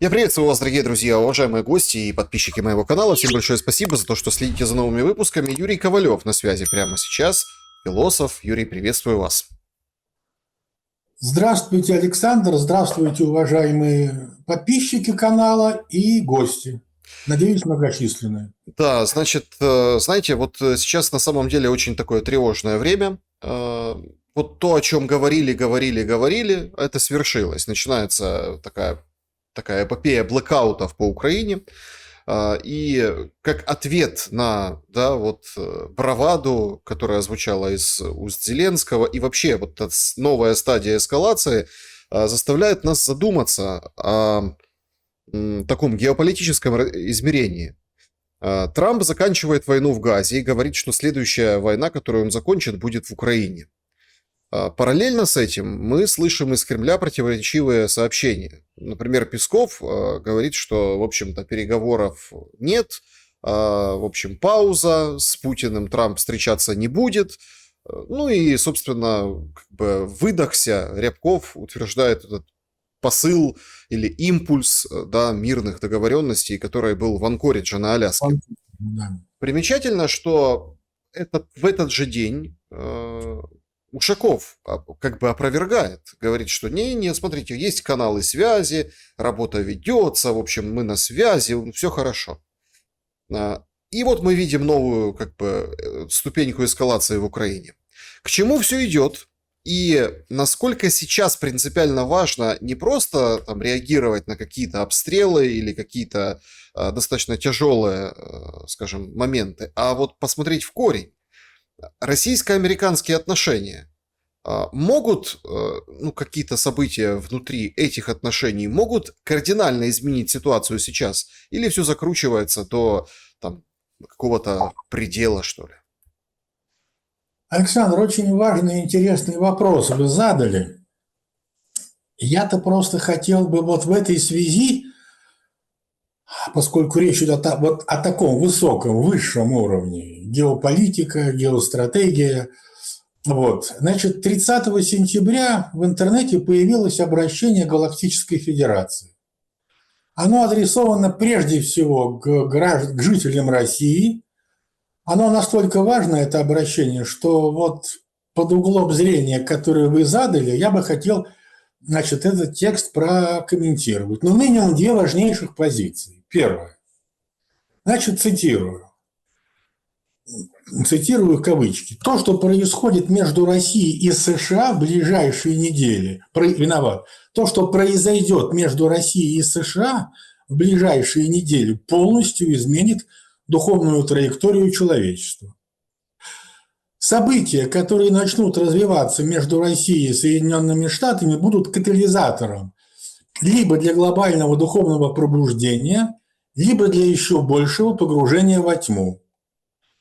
Я приветствую вас, дорогие друзья, уважаемые гости и подписчики моего канала. Всем большое спасибо за то, что следите за новыми выпусками. Юрий Ковалев на связи прямо сейчас. Философ. Юрий, приветствую вас. Здравствуйте, Александр. Здравствуйте, уважаемые подписчики канала и гости. Надеюсь, многочисленные. Да, значит, знаете, вот сейчас на самом деле очень такое тревожное время. Вот то, о чем говорили, это свершилось. Начинается такая эпопея блэкаутов по Украине. И как ответ на, да, вот браваду, которая звучала из уст Зеленского, и вообще вот эта новая стадия эскалации заставляет нас задуматься о таком геополитическом измерении. Трамп заканчивает войну в Газе и говорит, что следующая война, которую он закончит, будет в Украине. Параллельно с этим мы слышим из Кремля противоречивые сообщения. Например, Песков говорит, что, в общем-то, переговоров нет, в общем, пауза, с Путиным Трамп встречаться не будет. Ну и, собственно, как бы выдохся, Рябков утверждает этот посыл или импульс, да, мирных договоренностей, который был в Анкоридже на Аляске. Примечательно, что в этот же день Ушаков как бы опровергает, говорит, что не, смотрите, есть каналы связи, работа ведется, в общем, мы на связи, все хорошо. И вот мы видим новую как бы ступеньку эскалации в Украине. К чему все идет? И насколько сейчас принципиально важно не просто там реагировать на какие-то обстрелы или какие-то достаточно тяжелые, скажем, моменты, а вот посмотреть в корень. Российско-американские отношения могут, какие-то события внутри этих отношений могут кардинально изменить ситуацию сейчас? Или все закручивается до там какого-то предела, что ли? Александр, очень важный и интересный вопрос вы задали. Я-то просто хотел бы вот в этой связи, поскольку речь идет о таком высоком, высшем уровне, геополитика, геостратегия. Значит, 30 сентября в интернете появилось обращение Галактической Федерации. Оно адресовано прежде всего к жителям России. Оно настолько важно, это обращение, что вот под углом зрения, который вы задали, я бы хотел, значит, этот текст прокомментировать. Но минимум две важнейших позиции. Первое. Значит, цитирую в кавычки. То, что происходит между Россией и США в ближайшие недели, то, что произойдет между Россией и США в ближайшие недели, полностью изменит духовную траекторию человечества. События, которые начнут развиваться между Россией и Соединенными Штатами, будут катализатором либо для глобального духовного пробуждения, либо для еще большего погружения во тьму.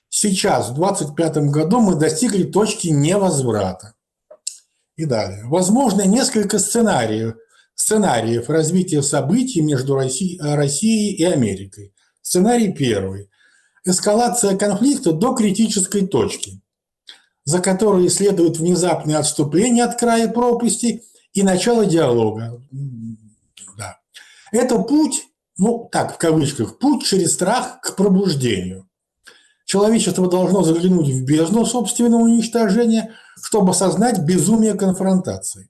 Сейчас, в 2025 году, мы достигли точки невозврата. И далее. Возможно, несколько сценариев развития событий между Россией и Америкой. Сценарий первый. Эскалация конфликта до критической точки, за которой следует внезапное отступление от края пропасти и начало диалога. Да. Это путь, в кавычках, путь через страх к пробуждению. Человечество должно заглянуть в бездну собственного уничтожения, чтобы осознать безумие конфронтации.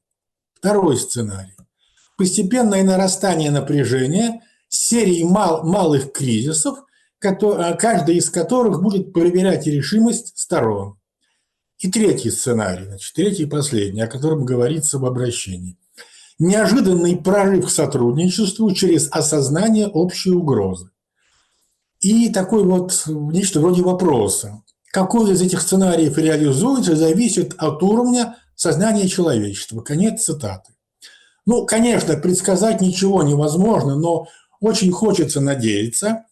Второй сценарий. Постепенное нарастание напряжения с серией малых кризисов, каждый из которых будет проверять решимость сторон. И третий сценарий, третий и последний, о котором говорится в обращении. Неожиданный прорыв к сотрудничеству через осознание общей угрозы. И такой вот нечто вроде вопроса. Какой из этих сценариев реализуется, зависит от уровня сознания человечества. Конец цитаты. Конечно, предсказать ничего невозможно, но очень хочется надеяться,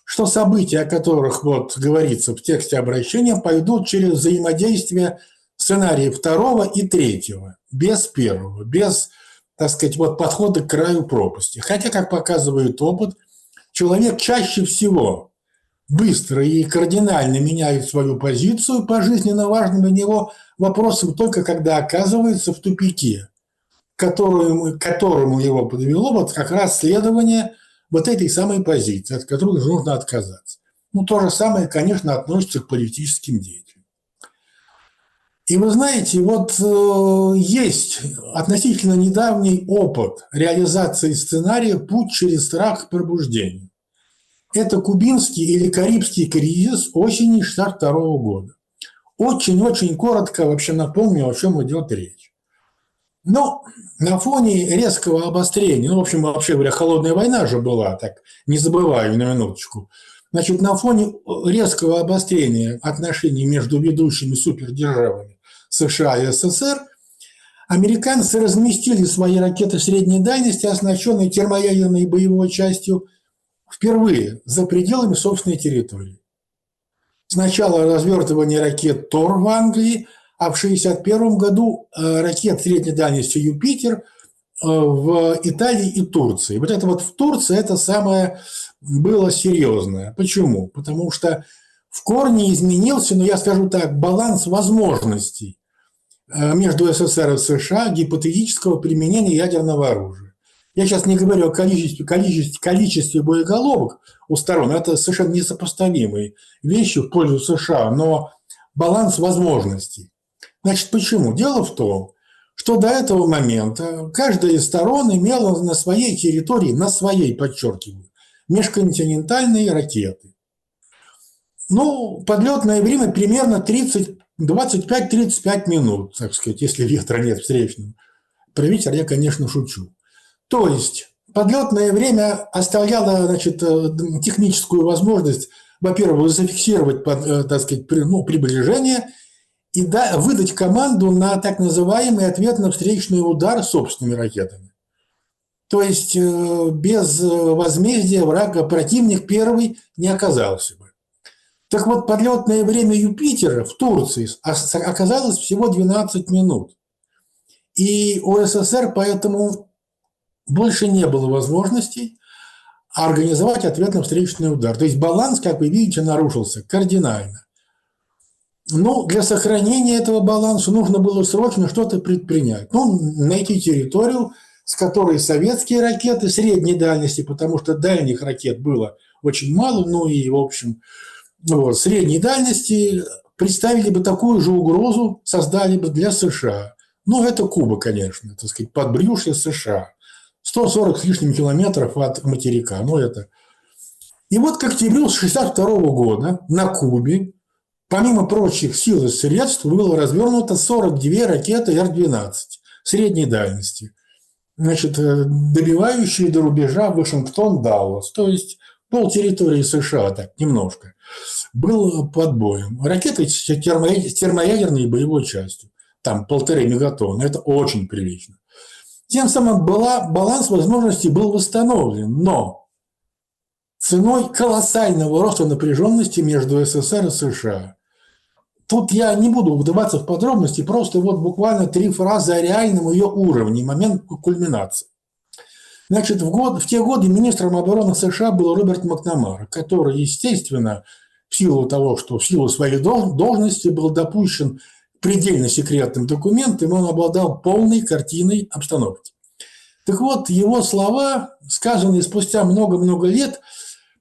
что события, о которых говорится в тексте обращения, пойдут через взаимодействие сценариев второго и третьего, без первого, без, подхода к краю пропасти. Хотя, как показывает опыт, человек чаще всего быстро и кардинально меняет свою позицию по жизненно важным для него вопросам только когда оказывается в тупике. которому его подвело вот как раз следование вот этой самой позиции, от которой нужно отказаться. Ну, то же самое, конечно, относится к политическим деятелям. И вы знаете, вот есть относительно недавний опыт реализации сценария «Путь через страх к пробуждению». Это кубинский или карибский кризис осени 1962 года. Очень-очень коротко вообще напомню, о чем идет речь. Но на фоне резкого обострения, ну, в общем, вообще говоря, холодная война же была, так, не забываю на минуточку. Значит, на фоне резкого обострения отношений между ведущими супердержавами США и СССР, американцы разместили свои ракеты средней дальности, оснащенные термоядерной боевой частью, впервые за пределами собственной территории. Сначала развертывание ракет «Тор» в Англии, а в 1961 году ракет средней дальности «Юпитер» в Италии и Турции. Вот это вот в Турции это самое было серьезное. Почему? Потому что в корне изменился, ну я скажу так, баланс возможностей между СССР и США гипотетического применения ядерного оружия. Я сейчас не говорю о количестве боеголовок у сторон, это совершенно несопоставимые вещи в пользу США, но баланс возможностей. Значит, почему? Дело в том, что до этого момента каждая из сторон имела на своей территории, подчеркиваю, межконтинентальные ракеты. Ну, подлетное время примерно 25-35 минут, так сказать, если ветра нет встречного. Про ветер я, конечно, шучу. То есть подлетное время оставляло, значит, техническую возможность, во-первых, зафиксировать, так сказать, приближение и выдать команду на так называемый ответно-встречный удар собственными ракетами. То есть без возмездия врага противник первый не оказался бы. Так вот, подлетное время Юпитера в Турции оказалось всего 12 минут. И у СССР поэтому больше не было возможностей организовать ответно-встречный удар. То есть баланс, как вы видите, нарушился кардинально. Ну, для сохранения этого баланса нужно было срочно что-то предпринять. Ну, найти территорию, с которой советские ракеты средней дальности, потому что дальних ракет было очень мало, ну и, в общем, вот, средней дальности представили бы такую же угрозу, создали бы для США. Ну, это Куба, конечно, так сказать, подбрюшье США. 140 с лишним километров от материка. Ну, это. И вот к октябрю 1962 года на Кубе, помимо прочих сил и средств, было развернуто 42 ракеты Р-12 средней дальности, значит, добивающие до рубежа Вашингтон-Даллас, то есть полтерритории США, так, немножко, был под боем. Ракеты с термоядерной боевой частью, там 1,5 мегатонна, это очень прилично. Тем самым баланс возможностей был восстановлен, но ценой колоссального роста напряженности между СССР и США. Тут я не буду вдаваться в подробности, просто вот буквально 3 фразы о реальном ее уровне, момент кульминации. Значит, в те годы министром обороны США был Роберт Макнамара, который, естественно, в силу своей должности был допущен предельно секретным документом, он обладал полной картиной обстановки. Так вот, его слова, сказанные спустя много-много лет,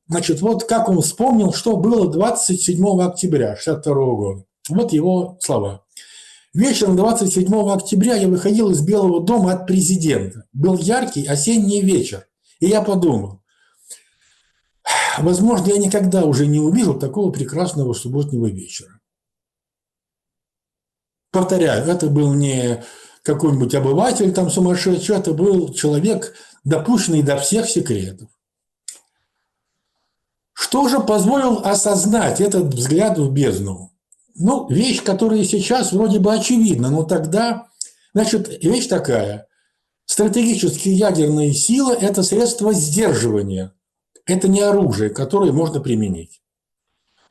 значит, вот как он вспомнил, что было 27 октября 1962 года. Вот его слова. Вечером 27 октября я выходил из Белого дома от президента. Был яркий осенний вечер. И я подумал, возможно, я никогда уже не увижу такого прекрасного субботнего вечера. Повторяю, это был не какой-нибудь обыватель там сумасшедший, это был человек, допущенный до всех секретов. Что же позволил осознать этот взгляд в бездну? Ну, вещь, которая сейчас вроде бы очевидна, но тогда, значит, вещь такая. Стратегические ядерные силы – это средство сдерживания. Это не оружие, которое можно применить.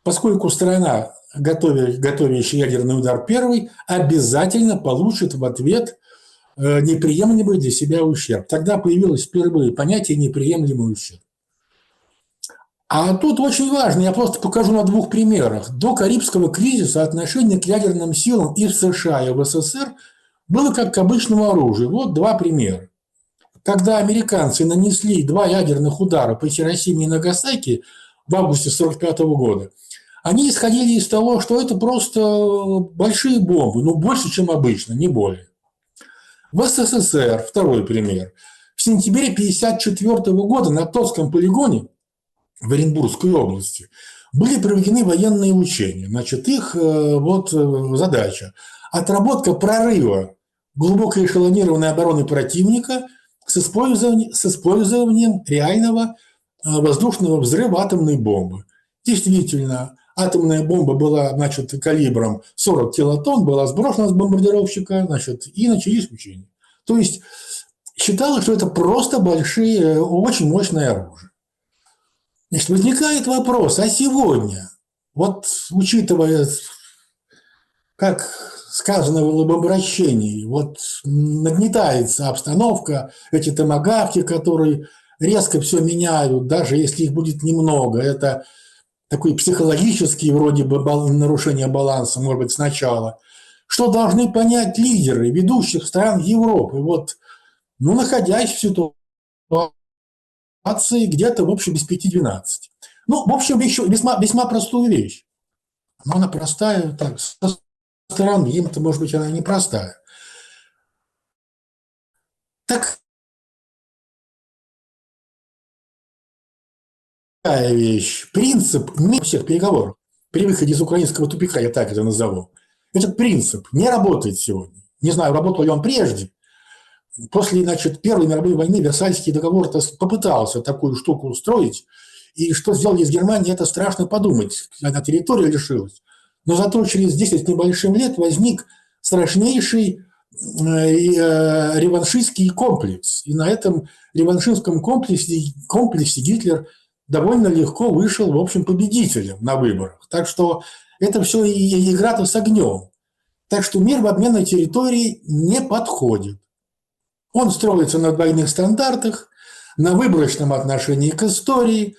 Поскольку страна, готовящая ядерный удар первый, обязательно получит в ответ неприемлемый для себя ущерб. Тогда появилось впервые понятие «неприемлемый ущерб». А тут очень важно, я просто покажу на 2 примерах. До Карибского кризиса отношение к ядерным силам и в США, и в СССР было как к обычному оружию. Вот два примера. Когда американцы нанесли два ядерных удара по Хиросиме и Нагасаки в августе 1945 года, они исходили из того, что это просто большие бомбы, ну, больше, чем обычно, не более. В СССР, второй пример, в сентябре 1954 года на Тотском полигоне в Оренбургской области были проведены военные учения. Значит, их задача – отработка прорыва глубоко эшелонированной обороны противника с использованием реального воздушного взрыва атомной бомбы. Действительно, атомная бомба была, значит, калибром 40 килотонн, была сброшена с бомбардировщика, значит, и начались учения. То есть считалось, что это просто большие, очень мощное оружие. Значит, возникает вопрос, а сегодня, вот учитывая, как сказано было в обращении, вот нагнетается обстановка, эти томагавки, которые резко все меняют, даже если их будет немного, это такой психологический вроде бы нарушение баланса, может быть, сначала. Что должны понять лидеры ведущих стран Европы, вот, ну, находясь в ситуации где-то, в общем, без 5-12. Ну, в общем, еще весьма простую вещь. Но она простая, так, со стороны, им-то, может быть, она непростая. Так такая вещь. Принцип всех переговоров при выходе из украинского тупика, я так это назову, этот принцип не работает сегодня. Не знаю, работал ли он прежде. После, значит, Первой мировой войны Версальский договор попытался такую штуку устроить. И что сделали из Германии, это страшно подумать. Она территория лишилась. Но зато через 10 с небольшим лет возник страшнейший реваншистский комплекс. И на этом реваншистском комплексе Гитлер довольно легко вышел, в общем, победителем на выборах. Так что это все игра-то с огнем. Так что мир в обмен на территории не подходит. Он строится на двойных стандартах, на выборочном отношении к истории,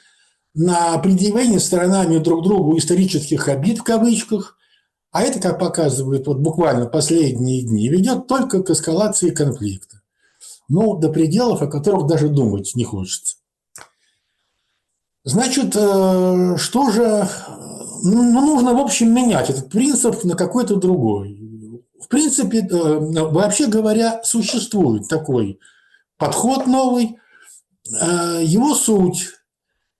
на предъявлении сторонами друг другу исторических обид в кавычках. А это, как показывают вот буквально последние дни, ведет только к эскалации конфликта. Ну, до пределов, о которых даже думать не хочется. Значит, что же... Ну, нужно, в общем, менять этот принцип на какой-то другой. В принципе, вообще говоря, существует такой подход новый. Его суть.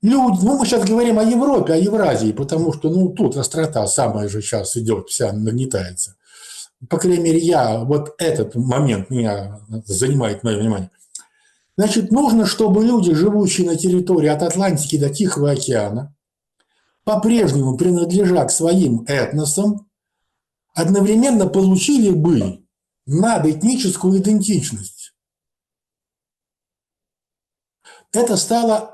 Люди, ну, мы сейчас говорим о Европе, о Евразии, потому что, ну, тут острота самая же сейчас идет, вся нагнетается. По крайней мере, вот этот момент меня занимает мое внимание. Значит, нужно, чтобы люди, живущие на территории от Атлантики до Тихого океана, по-прежнему принадлежа к своим этносам, одновременно получили бы надэтническую идентичность. Это стало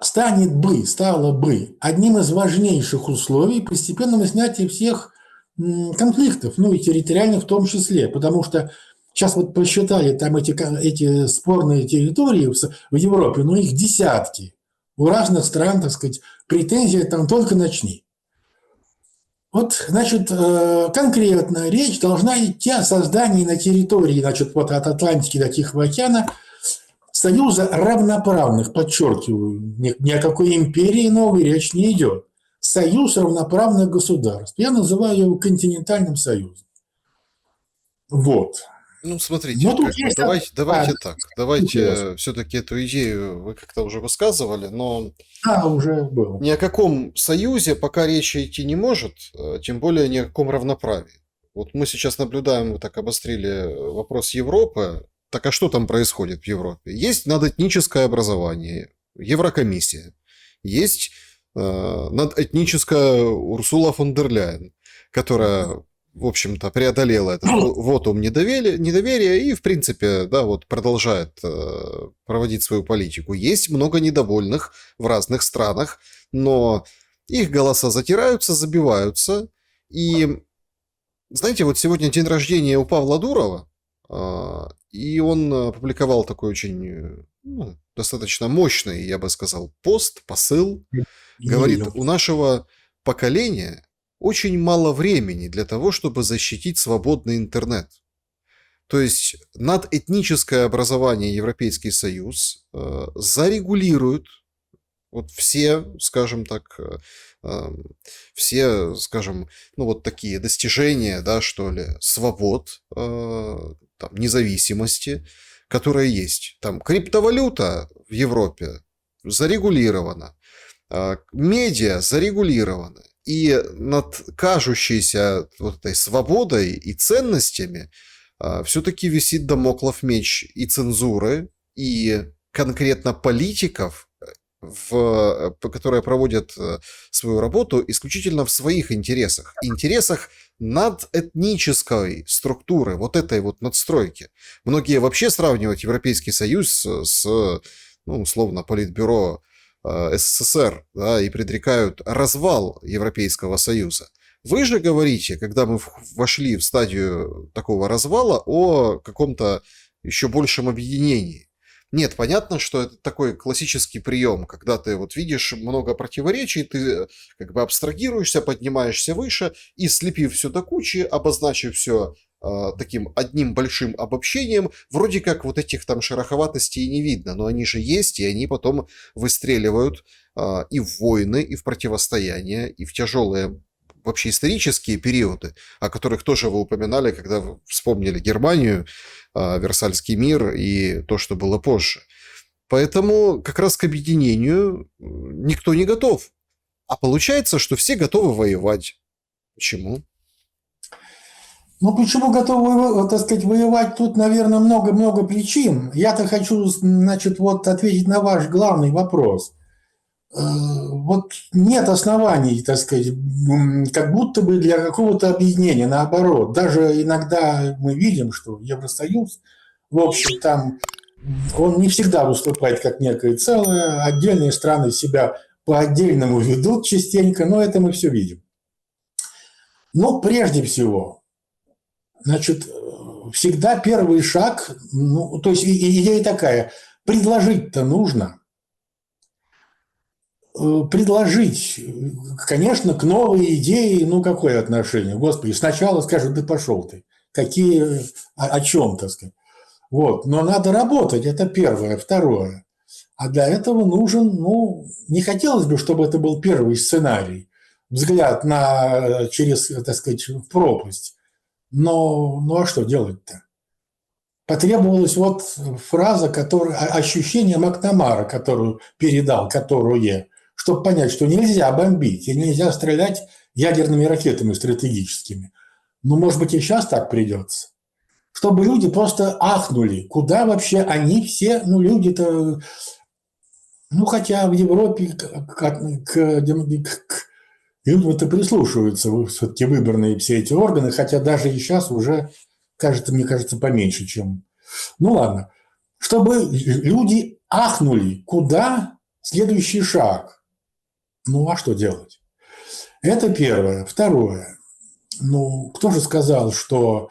бы одним из важнейших условий постепенного снятия всех конфликтов, ну и территориальных в том числе, потому что сейчас вот посчитали там эти спорные территории в Европе, ну их десятки. У разных стран, так сказать, претензии там только начни. Вот, значит, конкретно речь должна идти о создании на территории, значит, вот от Атлантики до Тихого океана союза равноправных, подчеркиваю, ни о какой империи новой речь не идет. Союз равноправных государств. Я называю его континентальным союзом. Вот. Ну, смотрите, как бы, давайте так. Давайте все-таки эту идею вы как-то уже высказывали, но уже было. Ни о каком союзе пока речи идти не может, тем более ни о каком равноправии. Вот мы сейчас наблюдаем, вы так обострили вопрос Европы. Так а что там происходит в Европе? Есть надэтническое образование, Еврокомиссия. Есть надэтническая Урсула фон дер Ляйен, которая, в общем-то, преодолела этот вотум недоверия и, в принципе, да, вот продолжает проводить свою политику. Есть много недовольных в разных странах, но их голоса затираются, забиваются. И, знаете, вот сегодня день рождения у Павла Дурова, и он опубликовал такой очень, достаточно мощный, я бы сказал, пост, посыл. Говорит, у нашего поколения очень мало времени для того, чтобы защитить свободный интернет. То есть надэтническое образование Европейский Союз зарегулирует вот все, скажем так, все, скажем, ну вот такие достижения, да, что ли, свобод, там, независимости, которые есть. Там криптовалюта в Европе зарегулирована, медиа зарегулированы. И над кажущейся вот этой свободой и ценностями все-таки висит дамоклов меч и цензуры, и конкретно политиков, которые проводят свою работу исключительно в своих интересах надэтнической структуры, вот этой вот надстройки. Многие вообще сравнивают Европейский Союз с, ну, условно, Политбюро СССР, да, и предрекают развал Европейского Союза. Вы же говорите, когда мы вошли в стадию такого развала, о каком-то еще большем объединении. Нет, понятно, что это такой классический прием, когда ты вот видишь много противоречий, ты как бы абстрагируешься, поднимаешься выше и, слепив все до кучи, обозначив все таким одним большим обобщением, вроде как вот этих там шероховатостей не видно, но они же есть, и они потом выстреливают и в войны, и в противостояния, и в тяжелые вообще исторические периоды, о которых тоже вы упоминали, когда вы вспомнили Германию, Версальский мир и то, что было позже. Поэтому как раз к объединению никто не готов. А получается, что все готовы воевать. Почему? Ну, почему готовы, так сказать, воевать? Тут, наверное, много-много причин. Я-то хочу, значит, вот ответить на ваш главный вопрос. Вот нет оснований, так сказать, как будто бы для какого-то объединения, наоборот. Даже иногда мы видим, что Евросоюз, в общем, там он не всегда выступает как некое целое, отдельные страны себя по-отдельному ведут частенько, но это мы все видим. Но прежде всего, значит, всегда первый шаг, ну, то есть идея такая, предложить-то нужно. Предложить, конечно, к новой идее, ну, какое отношение? Господи, сначала скажут, да пошел ты. Какие, о чем, так сказать. Вот, но надо работать, это первое. Второе. А для этого нужен, ну, не хотелось бы, чтобы это был первый сценарий, взгляд на, через, так сказать, в пропасть. Но, ну, а что делать-то? Потребовалась вот фраза, которая, ощущение Макнамара, которую передал, которую чтобы понять, что нельзя бомбить и нельзя стрелять ядерными ракетами стратегическими. Ну, может быть, и сейчас так придется. Чтобы люди просто ахнули, куда вообще они все, ну, люди-то, ну, хотя в Европе к людям-то прислушиваются все-таки выборные все эти органы, хотя даже и сейчас уже, кажется, мне кажется, поменьше, чем... Ну, ладно. Чтобы люди ахнули, куда следующий шаг. Ну, а что делать? Это первое. Второе. Ну, кто же сказал, что...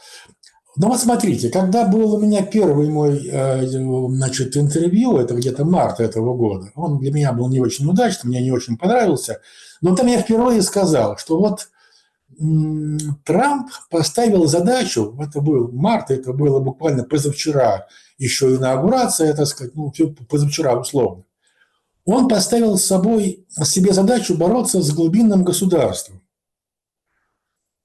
Ну, вот смотрите, когда был у меня первый мой, значит, интервью, это где-то март этого года, он для меня был не очень удачным, мне не очень понравился, но там я впервые сказал, что вот Трамп поставил задачу, это был март, это было буквально позавчера, еще инаугурация, так сказать, ну, позавчера условно. Он поставил себе задачу бороться с глубинным государством.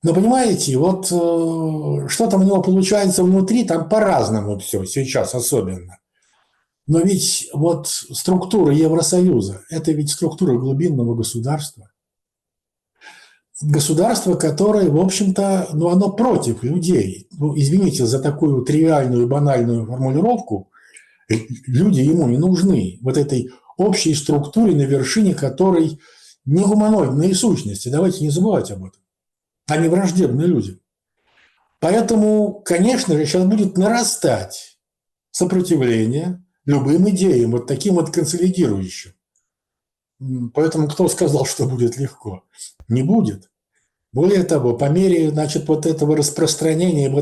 Но понимаете, вот что там у него получается внутри, там по-разному все, сейчас особенно. Но ведь вот структура Евросоюза – это ведь структура глубинного государства. Государство, которое, в общем-то, ну, оно против людей. Ну, извините за такую тривиальную, банальную формулировку, люди ему не нужны. Вот этой общей структуре, на вершине которой не гуманоидные сущности. Давайте не забывать об этом. Они враждебны людям. Поэтому, конечно же, сейчас будет нарастать сопротивление любым идеям, вот таким вот консолидирующим. Поэтому кто сказал, что будет легко? Не будет. Более того, по мере, значит, вот этого распространения,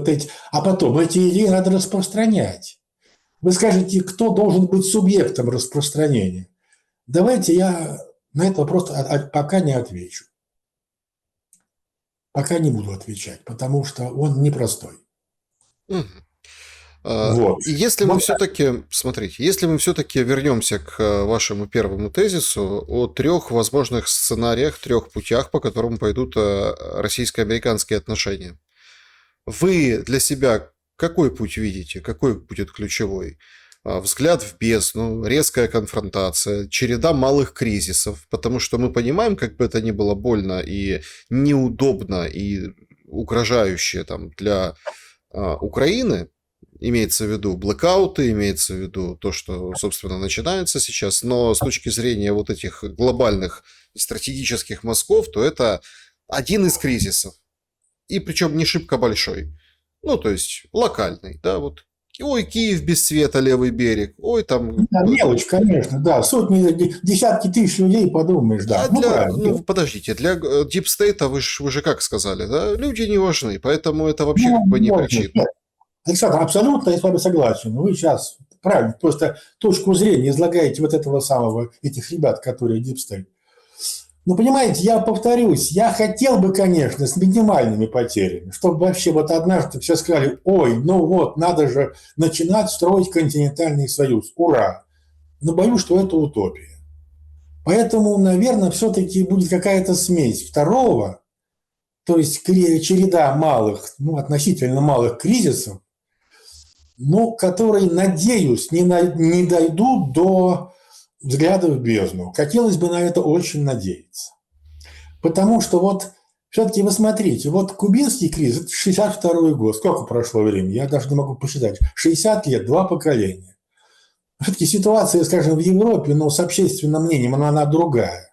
а потом эти идеи надо распространять. Вы скажете, кто должен быть субъектом распространения? Давайте я на этот вопрос пока не отвечу. Пока не буду отвечать, потому что он непростой. Вот. И если мы все-таки, смотрите, если мы все-таки вернемся к вашему первому тезису о трех возможных сценариях, трех путях, по которым пойдут российско-американские отношения. Вы для себя какой путь видите? Какой будет ключевой? Взгляд в бездну, резкая конфронтация, череда малых кризисов, потому что мы понимаем, как бы это ни было больно и неудобно и угрожающе там, для Украины, имеется в виду блэкауты, имеется в виду то, что, собственно, начинается сейчас, но с точки зрения вот этих глобальных стратегических мазков, то это один из кризисов, и причем не шибко большой, ну, то есть локальный, да, вот. Ой, Киев без света, левый берег. Ой, там... Да, мелочь, конечно, да. Сотни, десятки тысяч людей, подумаешь, да. А Правильно. подождите, для Deep State вы же как сказали, да? Люди не важны, поэтому это вообще Ну, как бы не можно. причина. Нет, Александр, абсолютно я с вами согласен. Вы сейчас правильно, просто точку зрения излагаете вот этого самого, этих ребят, которые Deep State. Ну, понимаете, я повторюсь, я хотел бы, конечно, с минимальными потерями, чтобы вообще вот однажды все сказали, ой, ну вот, надо же начинать строить континентальный союз, ура. Но боюсь, что это утопия. Поэтому, наверное, все-таки будет какая-то смесь второго, то есть череда малых, ну, относительно малых кризисов, но которые, надеюсь, не дойдут до взгляда в бездну. Хотелось бы на это очень надеяться. Потому что вот все-таки вы смотрите, вот кубинский кризис, это 62-й год, сколько прошло времени, я даже не могу посчитать, 60 лет, два поколения. Все-таки ситуация, скажем, в Европе, ну, с общественным мнением, она другая.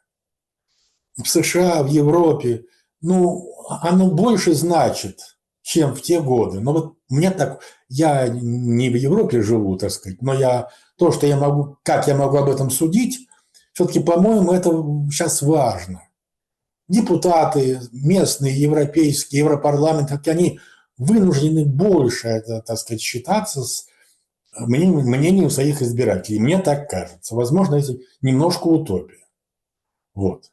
В США, в Европе, ну, оно больше значит, чем в те годы. Но вот мне так, я не в Европе живу, так сказать, но то, что я могу, как я могу об этом судить, все-таки, по-моему, это сейчас важно. Депутаты местные, европейские, Европарламент, они вынуждены больше, так сказать, считаться с мнением своих избирателей. Мне так кажется. Возможно, это немножко утопия. Вот.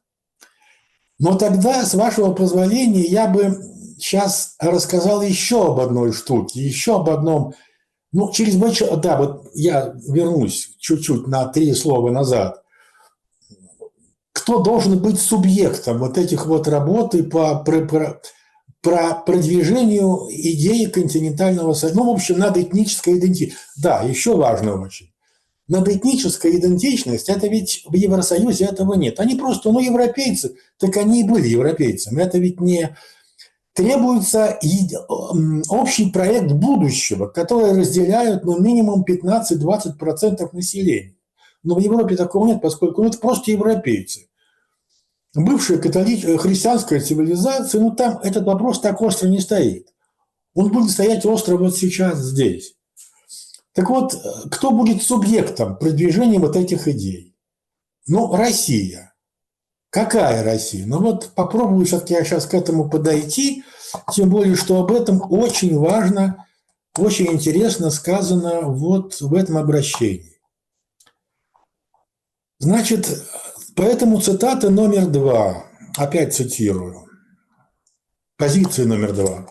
Но тогда, с вашего позволения, я бы сейчас рассказал еще об одной штуке, еще об одном. Ну, да, вот я вернусь чуть-чуть на 3 слова назад. Кто должен быть субъектом вот этих вот работы по продвижению идеи континентального союза? Ну, в общем, надоэтническая идентичность. Да, еще важно очень. Надоэтническая идентичность, это ведь в Евросоюзе этого нет. Они просто, ну, европейцы, так они и были европейцами. Это ведь не требуется общий проект будущего, который разделяют, ну, минимум 15-20% населения. Но в Европе такого нет, поскольку это просто европейцы. Бывшая христианская цивилизация, ну, там этот вопрос так остро не стоит. Он будет стоять остро вот сейчас здесь. Так вот, кто будет субъектом продвижения вот этих идей? Ну, Россия. Какая Россия? Ну вот попробую все-таки я сейчас к этому подойти, тем более, что об этом очень важно, очень интересно сказано вот в этом обращении. Значит, поэтому цитата номер 2, опять цитирую, позиция номер 2.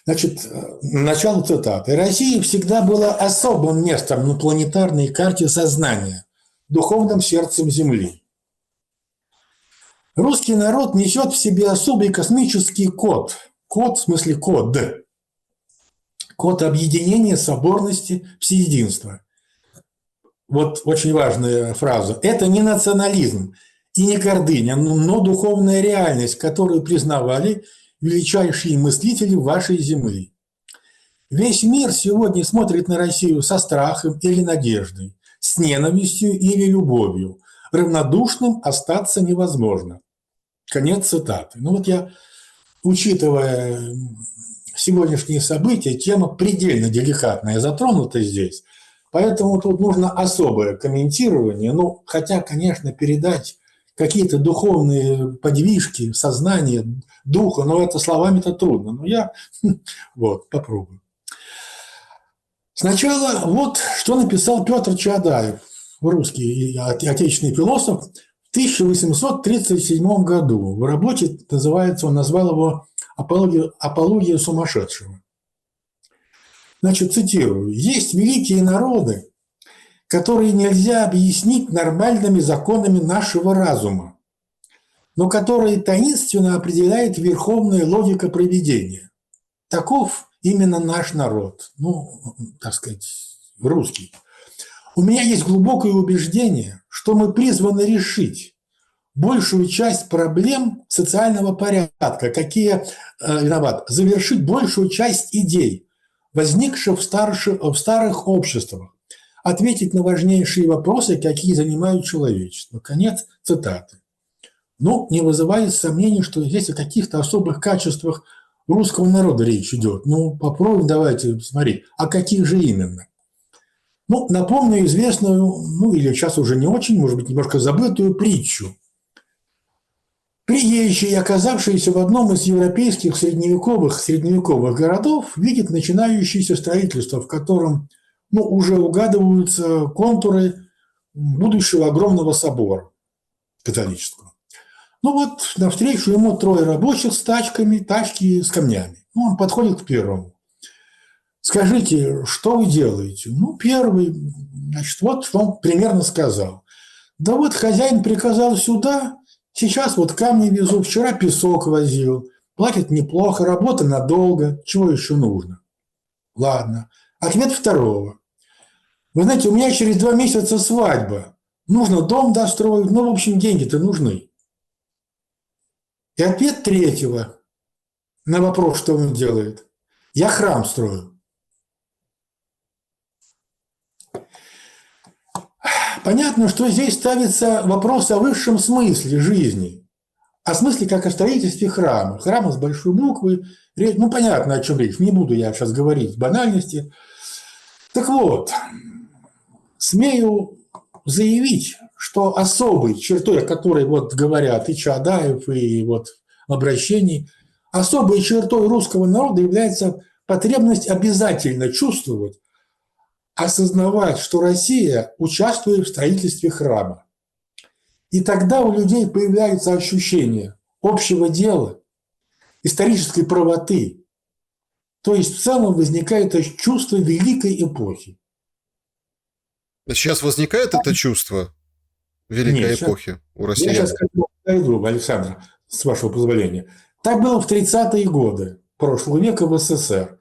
Значит, начало цитаты. Россия всегда была особым местом на планетарной карте сознания, духовным сердцем Земли. Русский народ несет в себе особый космический код. Код, в смысле код. Код объединения, соборности, всеединства. Вот очень важная фраза. Это не национализм и не гордыня, но духовная реальность, которую признавали величайшие мыслители вашей земли. Весь мир сегодня смотрит на Россию со страхом или надеждой, с ненавистью или любовью. Равнодушным остаться невозможно. Конец цитаты. Ну вот я, учитывая сегодняшние события, тема предельно деликатная затронута здесь, поэтому тут нужно особое комментирование, ну, хотя, конечно, передать какие-то духовные подвижки, сознание, духа, но это словами-то трудно. Но я вот попробую. Сначала вот что написал Петр Чаадаев, русский отечественный философ, в 1837 году. В работе называется, он назвал его «Апология сумасшедшего». Значит, цитирую. «Есть великие народы, которые нельзя объяснить нормальными законами нашего разума, но которые таинственно определяет верховная логика провидения. Таков именно наш народ, ну, так сказать, русский. У меня есть глубокое убеждение, что мы призваны решить большую часть проблем социального порядка, завершить большую часть идей, возникших в старых обществах, ответить на важнейшие вопросы, какие занимают человечество». Конец цитаты. Ну, не вызывает сомнений, что здесь о каких-то особых качествах русского народа речь идет. Ну, попробуем, давайте смотреть, а каких же именно? Ну, напомню известную, ну, или сейчас уже не очень, может быть, немножко забытую притчу. Приезжий, оказавшийся в одном из европейских средневековых городов, видит начинающееся строительство, в котором, ну, уже угадываются контуры будущего огромного собора католического. Ну вот, навстречу ему трое рабочих с тачками, тачки с камнями. Ну, он подходит к первому. «Скажите, что вы делаете?» Ну, первый, значит, вот что он примерно сказал. «Да вот хозяин приказал сюда, сейчас вот камни везу, вчера песок возил, платят неплохо, работа надолго, чего еще нужно?» Ладно. Ответ второго. «Вы знаете, у меня через 2 месяца свадьба, нужно дом достроить, ну, в общем, деньги-то нужны». И ответ третьего на вопрос, что он делает. «Я храм строю». Понятно, что здесь ставится вопрос о высшем смысле жизни. О смысле как о строительстве храма. Храма с большой буквы. Ну, понятно, о чем речь. Не буду я сейчас говорить банальности. Так вот, смею заявить, что особой чертой, о которой вот говорят и Чаадаев, и вот в обращении, особой чертой русского народа является потребность обязательно чувствовать, осознавать, что Россия участвует в строительстве храма. И тогда у людей появляется ощущение общего дела, исторической правоты. То есть в целом возникает чувство великой эпохи. Сейчас возникает это чувство великой эпохи у россиян? Я сейчас пойду, Александр, с вашего позволения. Так было в 30-е годы прошлого века в СССР.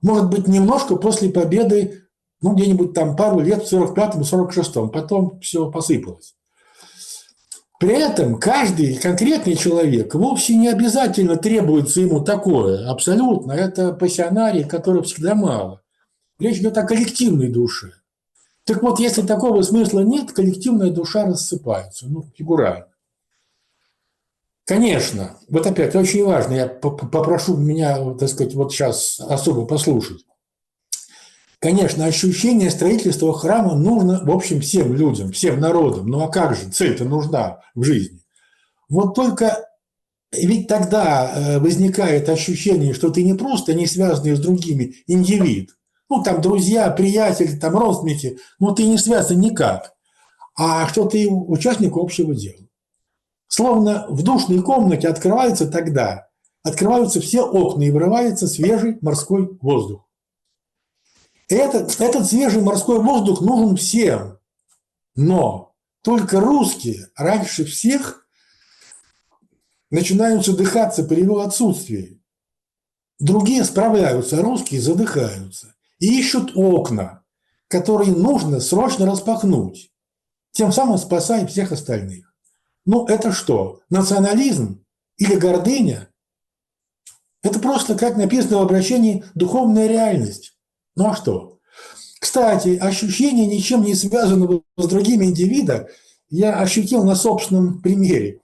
Может быть, немножко после победы, ну, где-нибудь там пару лет в 45-м, 46-м. Потом все посыпалось. При этом каждый конкретный человек вовсе не обязательно требуется ему такое. Абсолютно. Это пассионарий, которых всегда мало. Речь идет о коллективной душе. Так вот, если такого смысла нет, коллективная душа рассыпается, ну, фигурально. Конечно, вот опять очень важно, я попрошу меня, так сказать, вот сейчас особо послушать. Конечно, ощущение строительства храма нужно, в общем, всем людям, всем народам. Ну а как же, цель-то нужна в жизни. Вот только ведь тогда возникает ощущение, что ты не просто не связанный с другими индивид, ну, там, друзья, приятели, там, родственники, но ты не связан никак, а что ты участник общего дела. Словно в душной комнате открываются все окна и врывается свежий морской воздух. И этот свежий морской воздух нужен всем, но только русские раньше всех начинают задыхаться при его отсутствии. Другие справляются, а русские задыхаются. И ищут окна, которые нужно срочно распахнуть, тем самым спасая всех остальных. Ну, это что? Национализм или гордыня? Это просто, как написано в обращении, духовная реальность. Ну а что? Кстати, ощущение ничем не связанного с другими индивидами я ощутил на собственном примере.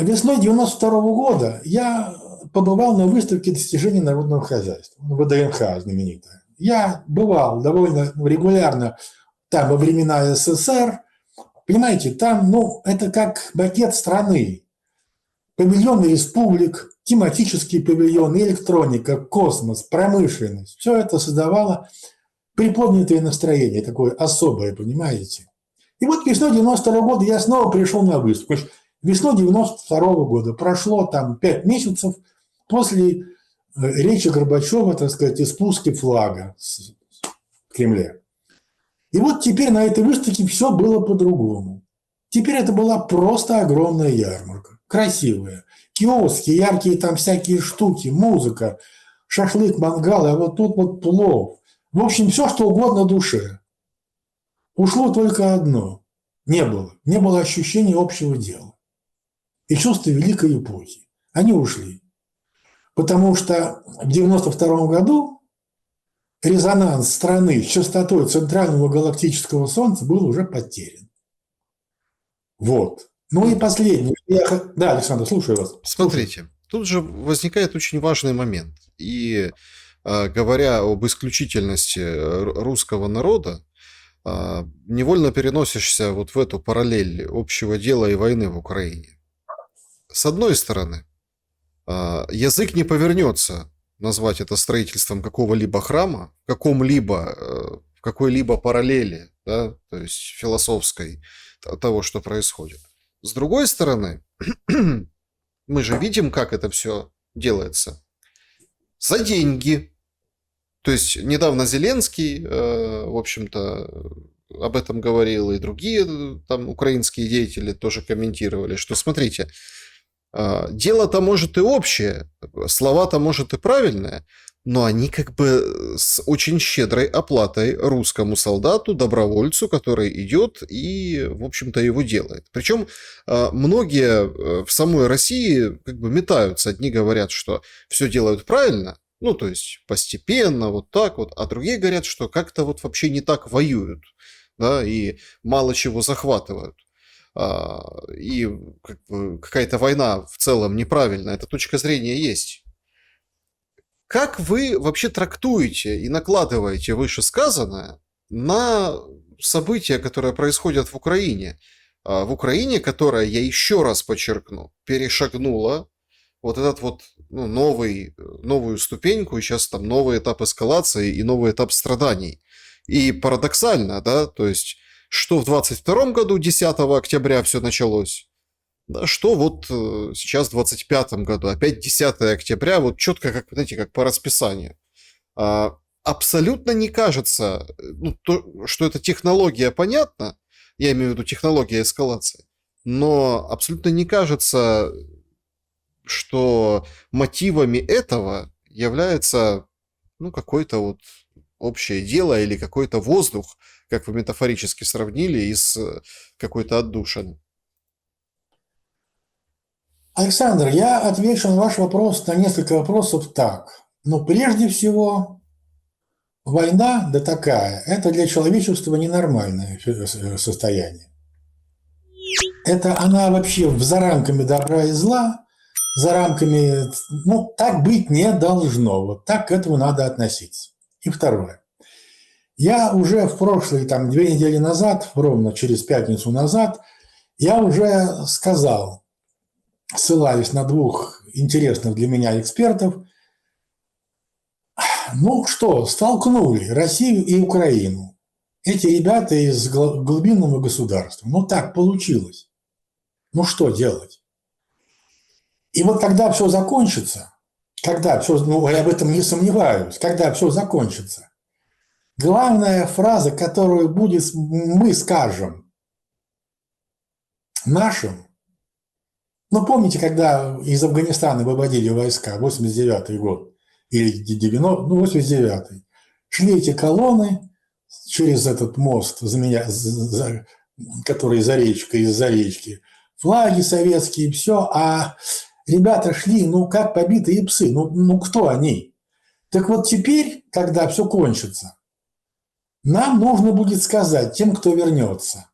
Весной 92 года я побывал на выставке достижений народного хозяйства, ВДНХ знаменитая. Я бывал довольно регулярно там во времена СССР. Понимаете, там, ну, это как макет страны. Павильоны республик, тематические павильоны, электроника, космос, промышленность. Все это создавало приподнятое настроение, такое особое, понимаете. И вот весной 92 года я снова пришел на выставку. Весной 92 года прошло там 5 месяцев после речи Горбачева, так сказать, и спуски флага в Кремле. И вот теперь на этой выставке все было по-другому. Теперь это была просто огромная ярмарка. Красивая. Киоски, яркие там всякие штуки, музыка, шашлык, мангал, а вот тут вот плов. В общем, все, что угодно душе. Ушло только одно. Не было. Не было ощущения общего дела. И чувства великой эпохи. Они ушли. Потому что в 92 году резонанс страны с частотой центрального галактического Солнца был уже потерян. Вот. Ну и последний. Да, Александр, слушаю вас. Смотрите, тут же возникает очень важный момент. И говоря об исключительности русского народа, невольно переносишься вот в эту параллель общего дела и войны в Украине. С одной стороны, язык не повернется назвать это строительством какого-либо храма, в какой-либо параллели, да, то есть философской того, что происходит. С другой стороны, мы же видим, как это все делается. За деньги. То есть недавно Зеленский, в общем-то, об этом говорил, и другие там украинские деятели тоже комментировали, что смотрите, дело-то может и общее, слова-то может и правильные, но они как бы с очень щедрой оплатой русскому солдату, добровольцу, который идет и, в общем-то, его делает. Причем многие в самой России как бы метаются. Одни говорят, что все делают правильно, ну, то есть постепенно, вот так вот, а другие говорят, что как-то вот вообще не так воюют, да, и мало чего захватывают. И как бы какая-то война в целом неправильная. Эта точка зрения есть. Как вы вообще трактуете и накладываете вышесказанное на события, которые происходят в Украине? В Украине, которая, я еще раз подчеркну, перешагнула вот этот вот новую ступеньку, и сейчас там новый этап эскалации и новый этап страданий. И парадоксально, да, то есть, что в 22 году, 10 октября все началось, да, что вот сейчас в 25 году, опять 10 октября, вот четко, как, знаете, как по расписанию. Абсолютно не кажется, что эта технология понятна, я имею в виду технология эскалации, но абсолютно не кажется, что мотивами этого является, какое-то вот общее дело или какой-то воздух, как вы метафорически сравнили, из какой-то отдушины. Александр, я отвечу на ваш вопрос, на несколько вопросов так. Но прежде всего, война, да такая, это для человечества ненормальное состояние. Это она вообще за рамками добра и зла, за рамками, так быть не должно. Вот так к этому надо относиться. И второе. Я уже в прошлые, 2 недели назад, ровно через пятницу назад, я уже сказал, ссылаясь на 2 интересных для меня экспертов, столкнули Россию и Украину. Эти ребята из глубинного государства. Так получилось. Что делать? И вот когда все закончится, я об этом не сомневаюсь, когда все закончится, главная фраза, которую мы скажем нашим, помните, когда из Афганистана выводили войска, 89-й год, или 89-й, шли эти колонны через этот мост, который за речкой, из-за речки, флаги советские, все, а ребята шли, как побитые псы, кто они? Так вот теперь, когда все кончится, нам нужно будет сказать тем, кто вернется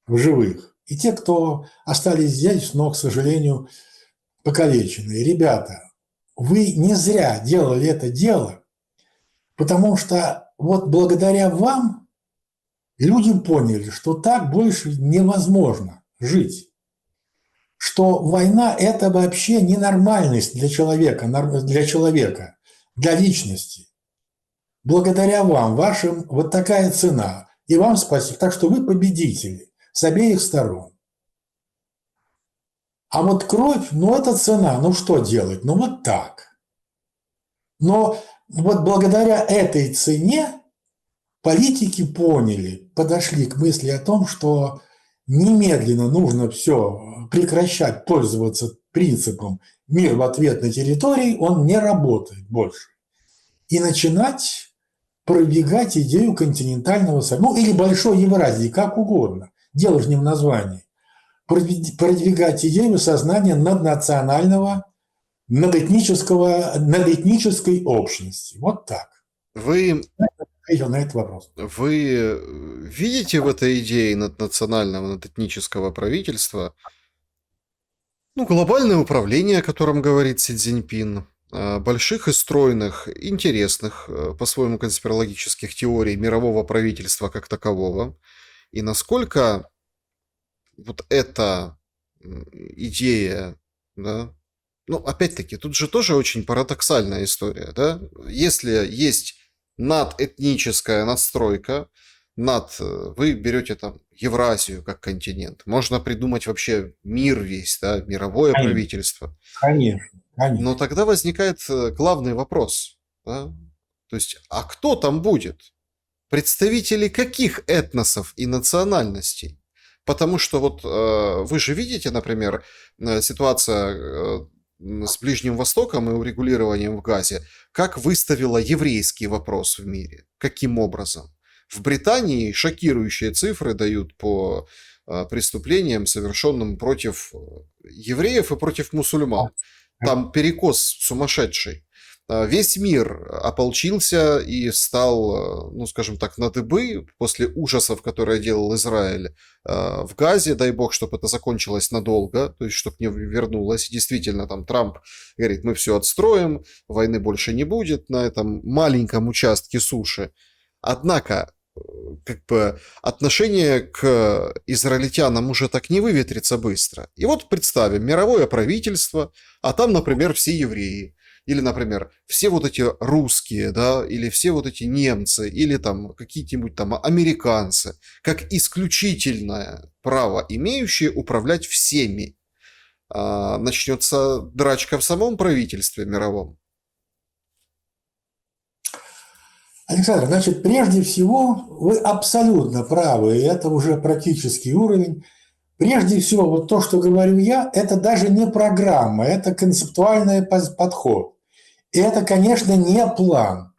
в живых, и те, кто остались здесь, но, к сожалению, покалеченные. Ребята, вы не зря делали это дело, потому что вот благодаря вам люди поняли, что так больше невозможно жить. Что война – это вообще ненормальность для человека, для личности. Благодаря вам, вашим, вот такая цена. И вам спасибо. Так что вы победители с обеих сторон. А вот кровь, это цена. Что делать? Вот так. Но вот благодаря этой цене политики поняли, подошли к мысли о том, что немедленно нужно все прекращать пользоваться принципом «мир в ответ на территории», он не работает больше. И начинать продвигать идею континентального союза, ну или большой Евразии, как угодно. Дело же не в названии. Продвигать идею сознания наднационального, надэтнической общности. Вот так. Вы, Ответил на этот вопрос. вы видите в этой идее наднационального, надэтнического правительства, ну, глобальное управление, о котором говорит Си Цзиньпин, больших и стройных, интересных, по-своему конспирологических теорий мирового правительства как такового, и насколько вот эта идея, да, ну, опять-таки, тут же тоже очень парадоксальная история, да, если есть надэтническая надстройка, вы берете там Евразию как континент, можно придумать вообще мир весь, да, мировое Конечно, правительство, конечно, но конечно. тогда возникает главный вопрос, да, то есть, а кто там будет? Представители каких этносов и национальностей? Потому что вот вы же видите, например, ситуация с Ближним Востоком и урегулированием в Газе, как выставила еврейский вопрос в мире. Каким образом? В Британии шокирующие цифры дают по преступлениям, совершенным против евреев и против мусульман. Там перекос сумасшедший. Весь мир ополчился и стал, ну, скажем так, на дыбы после ужасов, которые делал Израиль в Газе. Дай бог, чтобы это закончилось надолго, то есть, чтобы не вернулось. Действительно, там Трамп говорит, мы все отстроим, войны больше не будет на этом маленьком участке суши. Однако, как бы, отношение к израильтянам уже так не выветрится быстро. И вот представим, мировое правительство, а там, например, все евреи. Или, например, все вот эти русские, да, или все вот эти немцы, или там какие-нибудь там американцы, как исключительное право имеющие управлять всеми. Начнется драчка в самом правительстве мировом. Александр, значит, прежде всего, вы абсолютно правы, и это уже практический уровень. Прежде всего, вот то, что говорю я, это даже не программа, это концептуальный подход. И это, конечно, не план.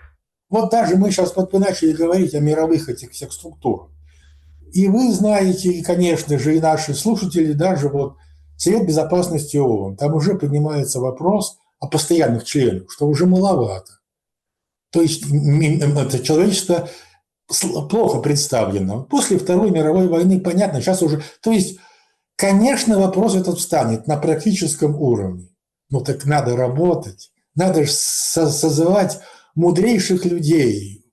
Вот даже мы сейчас вот вы начали говорить о мировых этих всех структурах. И вы знаете, и, конечно же, и наши слушатели, даже вот Совет Безопасности ООН, там уже поднимается вопрос о постоянных членах, что уже маловато. То есть это человечество плохо представлено. После Второй мировой войны, понятно, сейчас уже... То есть, конечно, вопрос этот встанет на практическом уровне. Ну так надо работать, надо же созывать мудрейших людей,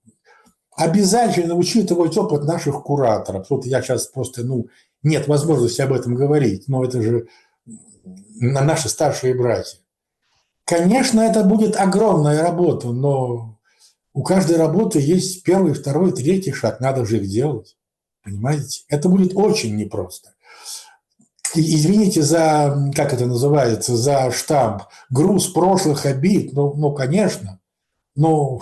обязательно учитывать опыт наших кураторов. Вот я сейчас просто, нет возможности об этом говорить, но это же наши старшие братья. Конечно, это будет огромная работа, но у каждой работы есть первый, второй, третий шаг, надо же их делать, понимаете? Это будет очень непросто. Извините за, как это называется, за штамп, груз прошлых обид, конечно, но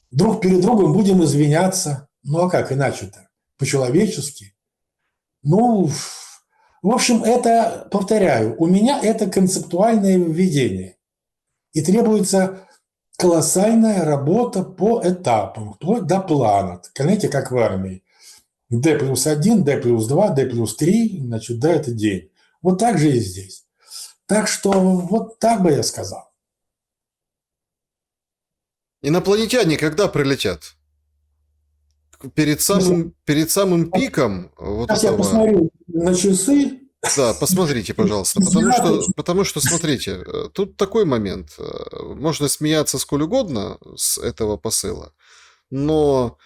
друг перед другом будем извиняться, а как иначе-то, по-человечески. В общем, это, повторяю, у меня это концептуальное введение, и требуется колоссальная работа по этапам, вплоть до плана, знаете, как в армии. D+1, D+2, D+3, значит, да, это день. Вот так же и здесь. Так что вот так бы я сказал. Инопланетяне когда прилетят? Перед самым пиком вот Сейчас я этого... посмотрю на часы. Да, посмотрите, пожалуйста, потому что, смотрите, тут такой момент. Можно смеяться сколь угодно с этого посыла, но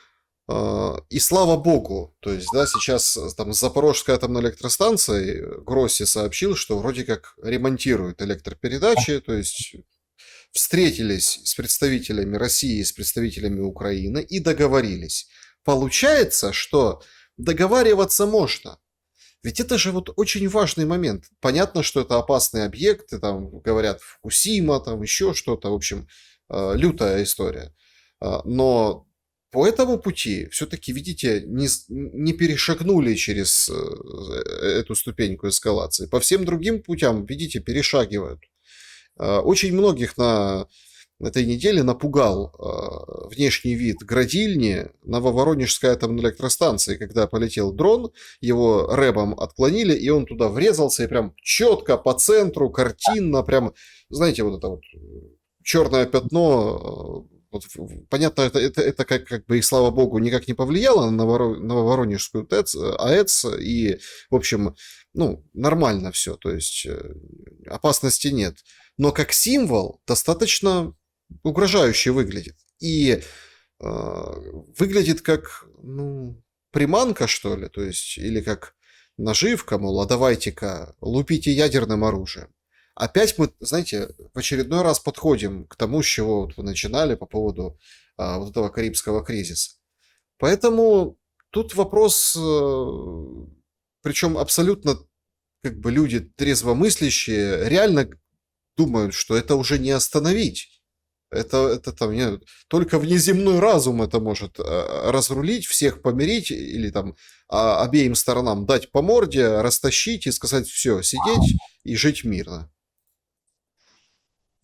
и слава богу, то есть, да, сейчас там с Запорожской атомной электростанцией Гросси сообщил, что вроде как ремонтируют электропередачи, то есть встретились с представителями России, с представителями Украины и договорились. Получается, что договариваться можно. Ведь это же вот очень важный момент. Понятно, что это опасные объекты, там говорят Фукусима, там еще что-то, в общем, лютая история. Но по этому пути все-таки, видите, не перешагнули через эту ступеньку эскалации. По всем другим путям, видите, перешагивают. Очень многих на этой неделе напугал внешний вид градильни Нововоронежской атомной электростанции, когда полетел дрон, его рэбом отклонили, и он туда врезался, и прям четко по центру, картинно, прям, знаете, вот это вот черное пятно. Вот, понятно, это как бы, и слава богу, никак не повлияло на Нововоронежскую АЭЦ, и, в общем, ну, нормально все, то есть опасности нет. Но как символ достаточно угрожающе выглядит. И выглядит как, ну, приманка, что ли, то есть, или как наживка, мол, а давайте-ка лупите ядерным оружием. Опять мы, знаете, в очередной раз подходим к тому, с чего вот вы начинали по поводу вот этого Карибского кризиса. Поэтому тут вопрос, причем абсолютно как бы люди трезвомыслящие реально думают, что это уже не остановить. Это там нет, только внеземной разум это может разрулить, всех помирить или там обеим сторонам дать по морде, растащить и сказать: все, сидеть и жить мирно.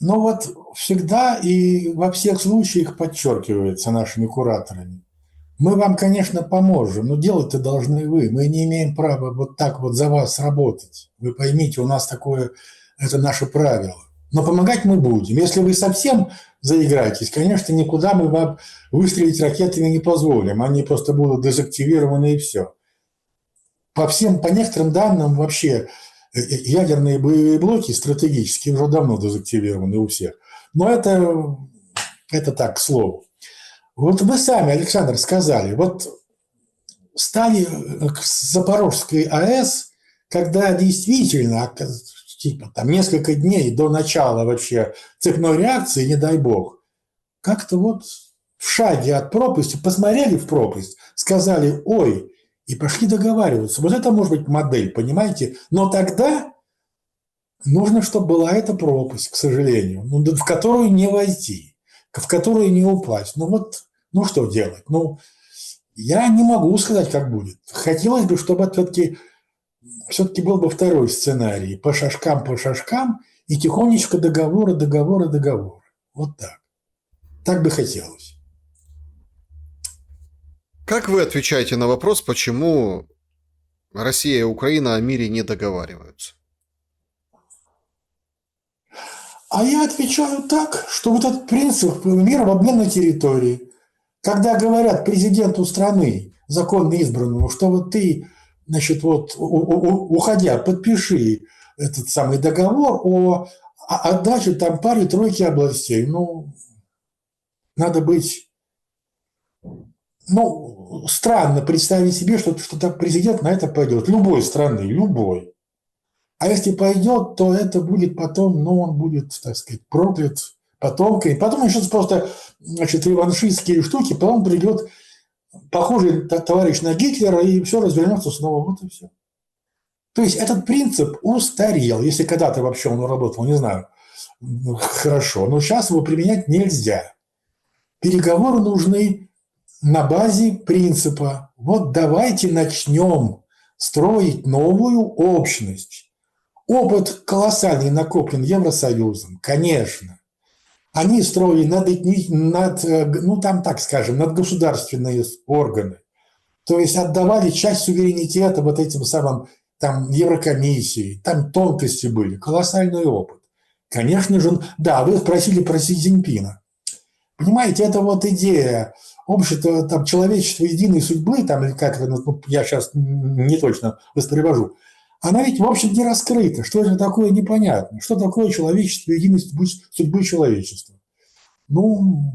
Но вот всегда и во всех случаях подчеркивается нашими кураторами: мы вам, конечно, поможем, но делать-то должны вы. Мы не имеем права вот так вот за вас работать. Вы поймите, у нас такое, это наше правило. Но помогать мы будем. Если вы совсем заиграетесь, конечно, никуда мы вам выстрелить ракетами не позволим. Они просто будут дезактивированы и все. По некоторым данным, вообще ядерные боевые блоки стратегически уже давно дезактивированы у всех. Но это так, к слову. Вот вы сами, Александр, сказали, вот стали к Запорожской АЭС, когда действительно, типа, там, несколько дней до начала вообще цепной реакции, не дай бог, как-то вот в шаге от пропасти посмотрели в пропасть, сказали: ой, и пошли договариваться. Вот это может быть модель, понимаете? Но тогда нужно, чтобы была эта пропасть, к сожалению, в которую не войти, в которую не упасть. Ну вот, ну что делать? Ну, я не могу сказать, как будет. Хотелось бы, чтобы все-таки был бы второй сценарий. По шажкам, и тихонечко договоры. Вот так. Так бы хотелось. Как вы отвечаете на вопрос, почему Россия и Украина о мире не договариваются? А я отвечаю так, что вот этот принцип мира в обмен на территории, когда говорят президенту страны, законно избранному, что вот ты, значит, вот уходя, подпиши этот самый договор о отдаче там пары-тройки областей. Ну, надо быть, ну, странно представить себе, что так президент на это пойдет. Любой страны, любой. А если пойдет, то это будет потом, ну, он будет, так сказать, проклят потомками. Потом начнутся просто, значит, реваншистские штуки, потом придет похожий товарищ на Гитлера, и все развернется снова. Вот и все. То есть этот принцип устарел, если когда-то вообще он работал, не знаю, хорошо, но сейчас его применять нельзя. Переговоры нужны на базе принципа: вот давайте начнем строить новую общность. Опыт колоссальный накоплен Евросоюзом, конечно. Они строили ну там так скажем, надгосударственные органы. То есть отдавали часть суверенитета вот этим самым там Еврокомиссии, там тонкости были, колоссальный опыт. Конечно же, да, вы спросили про Си Цзиньпина. Понимаете, это вот идея общества, там, человечества единой судьбы, там, или как это, ну, я сейчас не точно воспроизвожу, она ведь, в общем, не раскрыта. Что это такое, непонятно. Что такое человечество, единой судьбы человечества? Ну,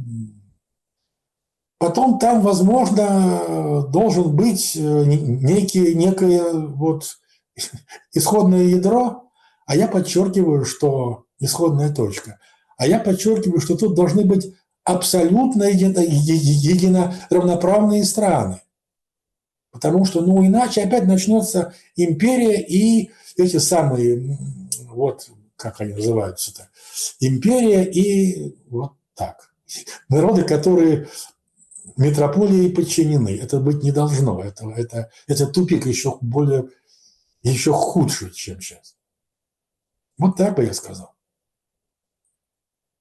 потом там, возможно, должен быть некое вот исходное ядро, а я подчеркиваю, что исходная точка. А я подчеркиваю, что тут должны быть абсолютно равноправные страны. Потому что, ну, иначе опять начнется империя и эти самые, вот, как они называются-то, империя и вот так. Народы, которые метрополии подчинены. Это быть не должно. Это тупик еще худший, чем сейчас. Вот так бы я сказал.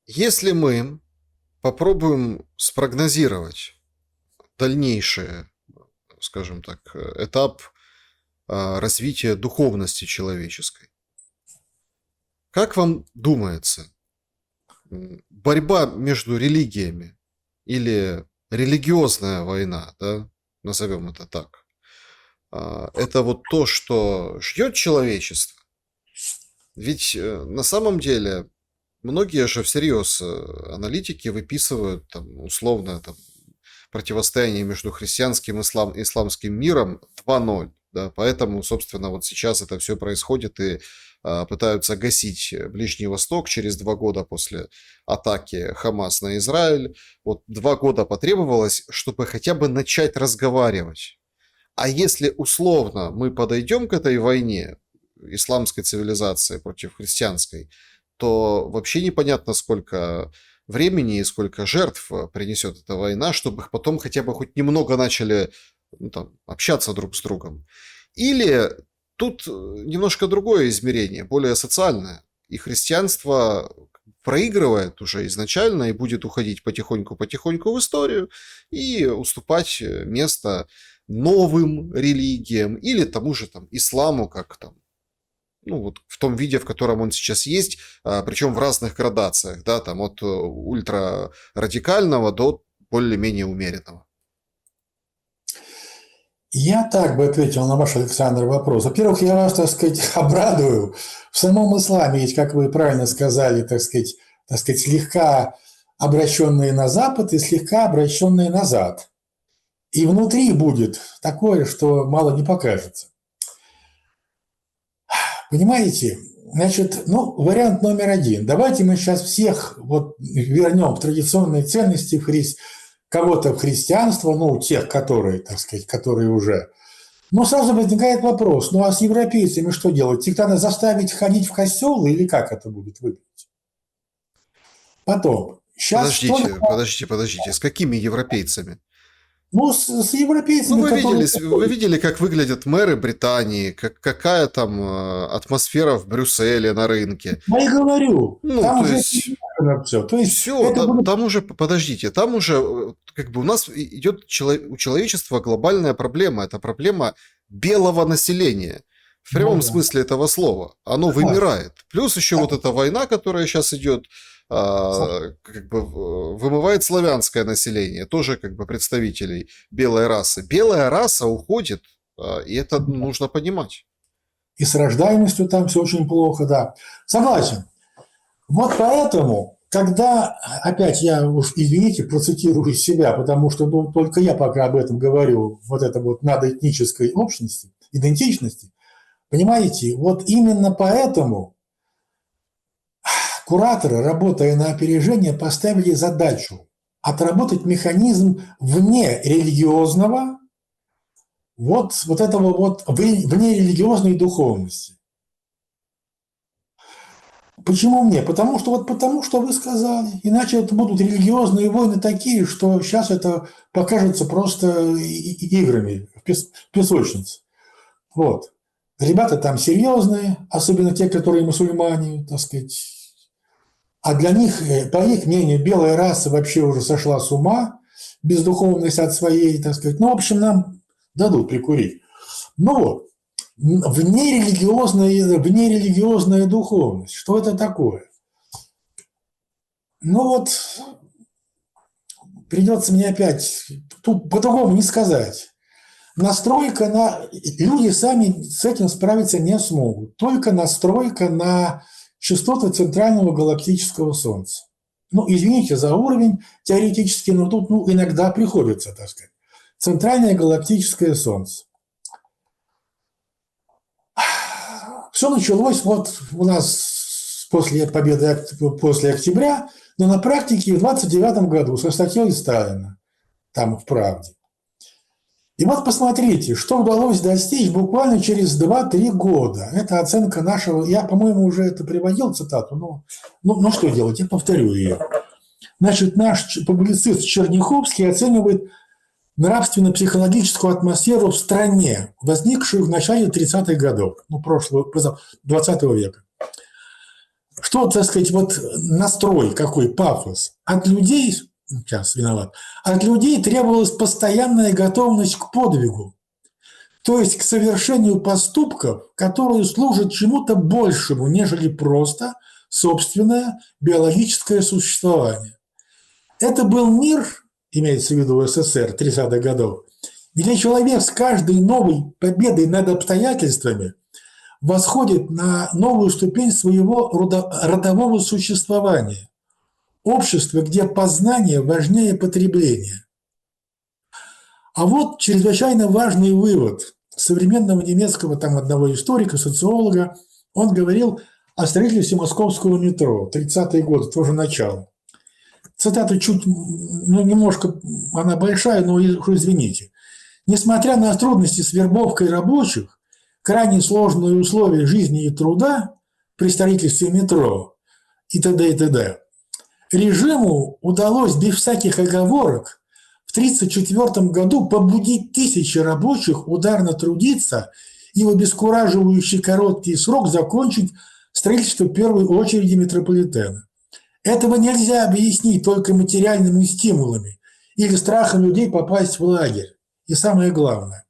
Если мы попробуем спрогнозировать дальнейший, скажем так, этап развития духовности человеческой, как вам думается, борьба между религиями или религиозная война, да, назовем это так, это вот то, что ждет человечество? Ведь на самом деле многие же всерьез аналитики выписывают там, условно там, противостояние между христианским и исламским миром 2:0. Да, поэтому, собственно, вот сейчас это все происходит и пытаются гасить Ближний Восток через 2 года после атаки Хамас на Израиль. Вот 2 года потребовалось, чтобы хотя бы начать разговаривать. А если условно мы подойдем к этой войне исламской цивилизации против христианской, то вообще непонятно, сколько времени и сколько жертв принесет эта война, чтобы их потом хотя бы хоть немного начали общаться друг с другом. Или тут немножко другое измерение, более социальное. И христианство проигрывает уже изначально и будет уходить потихоньку в историю и уступать место новым религиям или тому же там исламу, как там, вот в том виде, в котором он сейчас есть, причем в разных градациях, да, там от ультрарадикального до более-менее умеренного. Я так бы ответил на ваш, Александр, вопрос. Во-первых, я вас, так сказать, обрадую. В самом исламе есть, как вы правильно сказали, так сказать, слегка обращенные на Запад и слегка обращенные назад. И внутри будет такое, что мало не покажется. Понимаете? Значит, вариант номер 1. Давайте мы сейчас всех вернем в традиционные ценности, кого-то в христианство, тех, которые, так сказать, которые уже. Но сразу возникает вопрос, а с европейцами что делать? Их надо заставить ходить в костел или как это будет выглядеть? Потом. Подождите. С какими европейцами? С европейцами. Вы видели, как выглядят мэры Британии, какая там атмосфера в Брюсселе на рынке. Я и говорю. Там уже там уже, подождите, там уже как бы у нас идет у человечества глобальная проблема. Это проблема белого населения. В прямом смысле этого слова. Оно вымирает. Плюс еще вот эта война, которая сейчас идет, как бы вымывает славянское население, тоже как бы представителей белой расы. Белая раса уходит, и это нужно понимать. И с рождаемостью там все очень плохо, да. Согласен. Вот поэтому, когда, опять я уж, извините, процитирую себя, потому что только я пока об этом говорю, вот это вот надоэтнической общности, идентичности, понимаете, вот именно поэтому кураторы, работая на опережение, поставили задачу отработать механизм вне религиозного, вот этого вне религиозной духовности. Почему мне? Потому что вы сказали. Иначе это будут религиозные войны такие, что сейчас это покажется просто играми в песочнице. Вот. Ребята там серьезные, особенно те, которые мусульмане, так сказать. А для них, по их мнению, белая раса вообще уже сошла с ума, бездуховность от своей, так сказать. В общем, нам дадут прикурить. Внерелигиозная духовность. Что это такое? Придется мне опять, тут по-другому не сказать. Настройка на... Люди сами с этим справиться не смогут. Только настройка на частоты центрального галактического Солнца. Извините за уровень теоретический, но тут иногда приходится, так сказать. Центральное галактическое Солнце. Все началось у нас после победы, после октября, но на практике в 1929 году со статьей Сталина, там в «Правде». И посмотрите, что удалось достичь буквально через 2-3 года. Это оценка нашего... Я, по-моему, уже это приводил цитату, но что делать, я повторю ее. Значит, наш публицист Черняховский оценивает нравственно-психологическую атмосферу в стране, возникшую в начале 30-х годов, ну, прошлого, 20 века. Что, так сказать, вот настрой, какой пафос. От людей, сейчас виноват, от людей требовалась постоянная готовность к подвигу, то есть к совершению поступков, которые служат чему-то большему, нежели просто собственное биологическое существование. Это был мир, имеется в виду СССР 30-х годов, где человек с каждой новой победой над обстоятельствами восходит на новую ступень своего родового существования. Общество, где познание важнее потребления. А вот чрезвычайно важный вывод современного немецкого там одного историка, социолога. Он говорил о строительстве московского метро, 30-е годы, тоже начало. Цитата чуть, ну, немножко, она большая, но извините. Несмотря на трудности с вербовкой рабочих, крайне сложные условия жизни и труда при строительстве метро и т.д. и т.д. Режиму удалось без всяких оговорок в 1934 году побудить тысячи рабочих ударно трудиться и в обескураживающий короткий срок закончить строительство в первой очереди метрополитена. Этого нельзя объяснить только материальными стимулами или страхом людей попасть в лагерь. И самое главное,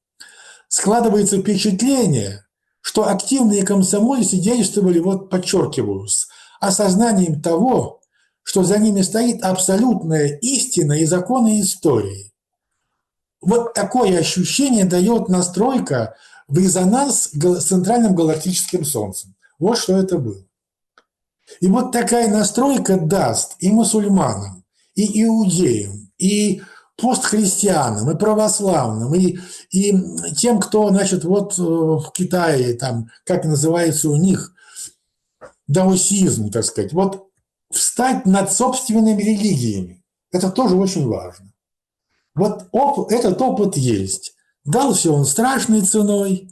складывается впечатление, что активные комсомольцы действовали, вот подчеркиваю, с осознанием того, что за ними стоит абсолютная истина и законы истории. Вот такое ощущение дает настройка в резонанс с центральным галактическим солнцем. Вот что это было. И вот такая настройка даст и мусульманам, и иудеям, и постхристианам, и православным, и тем, кто, значит, вот в Китае, там, как называется у них, даосизм, так сказать, вот встать над собственными религиями. Это тоже очень важно. Вот этот опыт есть. Дался он страшной ценой.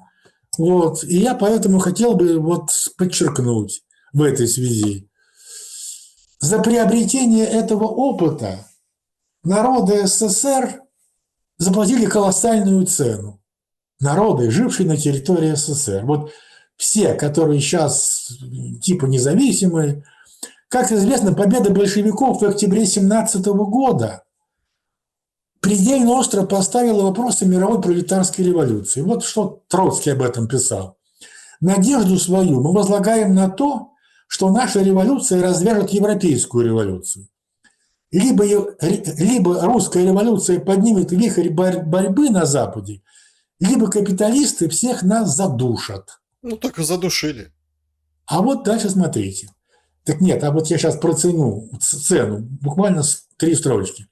Вот, и я поэтому хотел бы вот подчеркнуть в этой связи. За приобретение этого опыта народы СССР заплатили колоссальную цену. Народы, жившие на территории СССР. Вот все, которые сейчас типа независимые. Как известно, победа большевиков в октябре 1917 года предельно остро поставила вопросы мировой пролетарской революции. Вот что Троцкий об этом писал. Надежду свою мы возлагаем на то, что наша революция развяжет европейскую революцию. Либо русская революция поднимет вихрь борьбы на Западе, либо капиталисты всех нас задушат. Ну, так и задушили. А вот дальше смотрите. Так нет, а вот я сейчас процену цену, буквально 3 строчки.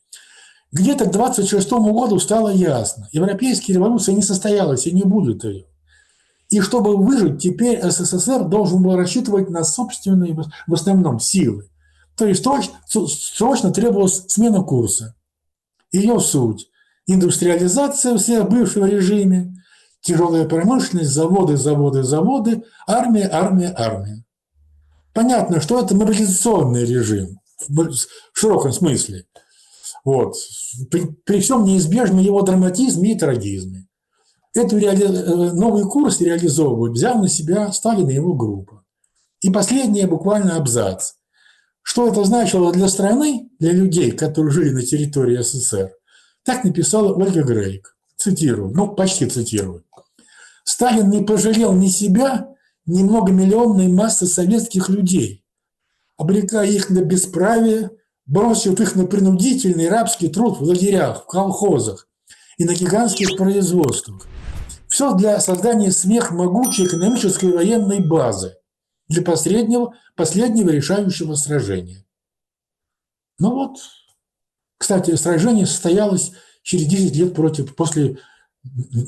Где-то к 1926 году стало ясно, европейская революция не состоялась и не будет ее. И чтобы выжить, теперь СССР должен был рассчитывать на собственные, в основном, силы. То есть срочно требовалась смена курса. Ее суть – индустриализация всех бывшего режима, тяжелая промышленность, заводы, армия. Понятно, что это мобилизационный режим в широком смысле. Вот. При всем неизбежном его драматизме и трагизме. Новый курс реализовывать взял на себя Сталин и его группа. И последний буквально абзац. Что это значило для страны, для людей, которые жили на территории СССР, так написала Ольга Грейк. Цитирую, почти цитирую. «Сталин не пожалел ни себя, ни многомиллионной массы советских людей, обрекая их на бесправие, бросив их на принудительный рабский труд в лагерях, в колхозах и на гигантских производствах. Все для создания сверхмогучей экономической военной базы для последнего решающего сражения». Ну вот, кстати, сражение состоялось через 10 лет после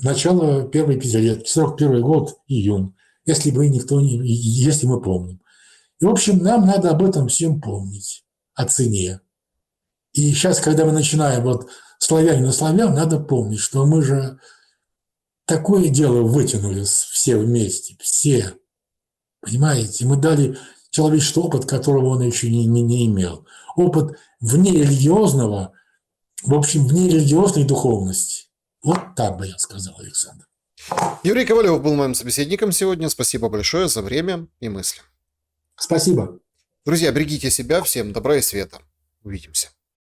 начала первой пятилетки, 41 год, июнь, если мы помним. И, в общем, нам надо об этом всем помнить, о цене. И сейчас, когда мы начинаем славяне на славян, надо помнить, что мы же такое дело вытянули все вместе, все. Понимаете? Мы дали человеческий опыт, которого он еще не имел. Опыт внерелигиозного, в общем, внерелигиозной духовности. Вот так бы я сказал, Александр. Юрий Ковалев был моим собеседником сегодня. Спасибо большое за время и мысли. Спасибо. Друзья, берегите себя. Всем добра и света. Увидимся.